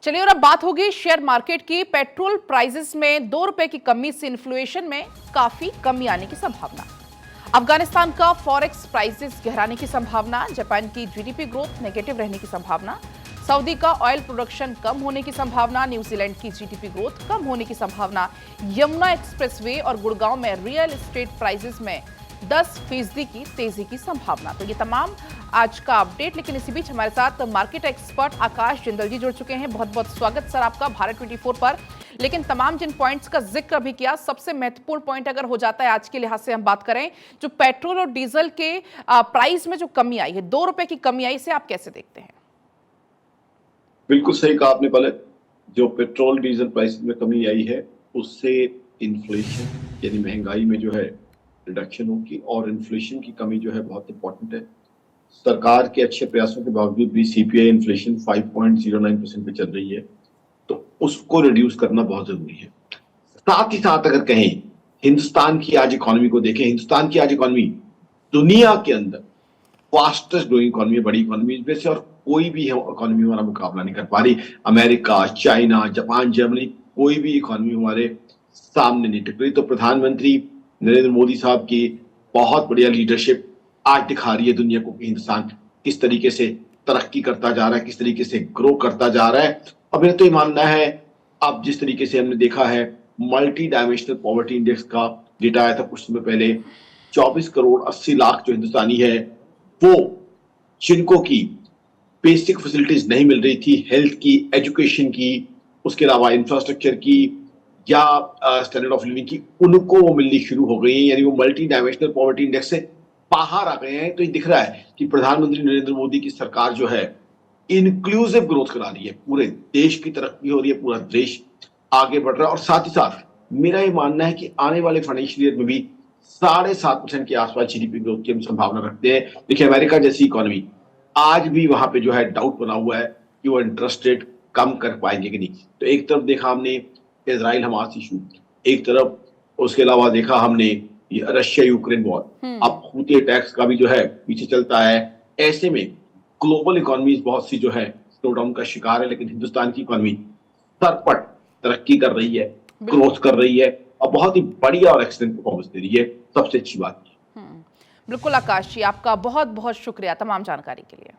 चलिए और अब बात होगी शेयर मार्केट की। पेट्रोल प्राइसेस में 2 रुपए की कमी से इन्फ्लेशन में काफी कमी आने की संभावना। अफगानिस्तान का फॉरेक्स प्राइसेस गहराने की संभावना। जापान की जीडीपी ग्रोथ नेगेटिव रहने की संभावना। सऊदी का ऑयल प्रोडक्शन कम होने की संभावना। न्यूजीलैंड की जीडीपी ग्रोथ कम होने की संभावना। यमुना एक्सप्रेसवे और गुड़गांव में रियल एस्टेट प्राइसेस में 10% की तेजी की संभावना। तो ये तमाम आज का अपडेट। लेकिन इसी बीच हमारे साथ मार्केट एक्सपर्ट आकाश जिंदल जी जुड़ चुके हैं। बहुत बहुत स्वागत सर आपका भारत 24 पर। लेकिन तमाम जिन पॉइंट्स का जिक्र भी किया, सबसे महत्वपूर्ण पॉइंट अगर हो जाता है आज के लिहाज से हम बात करें, जो पेट्रोल और डीजल के प्राइस में जो कमी आई है, 2 रुपए की कमी आई, इसे आप कैसे देखते हैं? बिल्कुल सही कहा आपने। पहले जो पेट्रोल डीजल प्राइस में कमी आई है उससे इन्फ्लेशन यानी महंगाई में जो है रिडक्शन होगी, और इन्फ्लेशन की कमी जो है बहुत इंपॉर्टेंट है। सरकार के अच्छे प्रयासों के बावजूद भी सीपीआई इन्फ्लेशन 5.09% पे चल रही है, तो उसको रिड्यूस करना बहुत जरूरी है। साथ ही साथ अगर कहें हिंदुस्तान की आज इकोनॉमी को देखें, हिंदुस्तान की आज इकोनॉमी दुनिया के अंदर फास्टेस्ट ग्रोइंग इकोनॉमी है, बड़ी इकोनॉमी में से, और कोई भी इकोनॉमी हमारा मुकाबला नहीं कर पा रही। अमेरिका, चाइना, जापान, जर्मनी, कोई भी इकोनॉमी हमारे सामने नहीं टिक रही। तो प्रधानमंत्री नरेंद्र मोदी साहब की बहुत बढ़िया लीडरशिप आज दिखा रही है दुनिया को कि हिंदुस्तान किस तरीके से तरक्की करता जा रहा है, किस तरीके से ग्रो करता जा रहा है। और मेरा तो ये मानना है, अब जिस तरीके से हमने देखा है, मल्टी डायमेंशनल पॉवर्टी इंडेक्स का डेटा आया था कुछ समय पहले, 24 करोड़ 80 लाख जो हिंदुस्तानी है वो जिनको की बेसिक फैसिलिटीज नहीं मिल रही थी, हेल्थ की, एजुकेशन की, उसके अलावा इंफ्रास्ट्रक्चर की या स्टैंडर्ड ऑफ लिविंग की, उनको वो मिलनी शुरू हो गई है। यानी वो मल्टी डायमेंशनल पॉवर्टी इंडेक्स से बाहर आ गए हैं। तो ये दिख रहा है कि प्रधानमंत्री नरेंद्र मोदी की सरकार जो है इंक्लूसिव ग्रोथ करा रही है, पूरे देश की तरक्की हो रही है, पूरा देश आगे बढ़ रहा है। और साथ ही साथ मेरा ये मानना है कि आने वाले फाइनेंशियल ईयर में भी 7.5% के आसपास जीडीपी ग्रोथ की हम संभावना रखते हैं। देखिए अमेरिका जैसी इकोनॉमी, आज भी वहां पे जो है डाउट बना हुआ है कि वो इंटरेस्ट रेट कम कर पाएंगे कि नहीं। तो एक तरफ देखा हमने इजराइल हमास इशू, एक तरफ उसके अलावा देखा हमने रशिया यूक्रेन वॉर, अब हूती अटैक्स का भी जो है पीछे चलता है। ऐसे में ग्लोबल इकोनॉमीज बहुत सी जो है स्लो डाउन का शिकार है, लेकिन हिंदुस्तान की इकोनॉमी सरपट तरक्की कर रही है, ग्रोथ कर रही है, और बहुत ही बढ़िया और एक्सीलेंट परफॉर्मेंस दे रही है। सबसे अच्छी बात। बिल्कुल आकाश जी, आपका बहुत बहुत शुक्रिया तमाम जानकारी के लिए।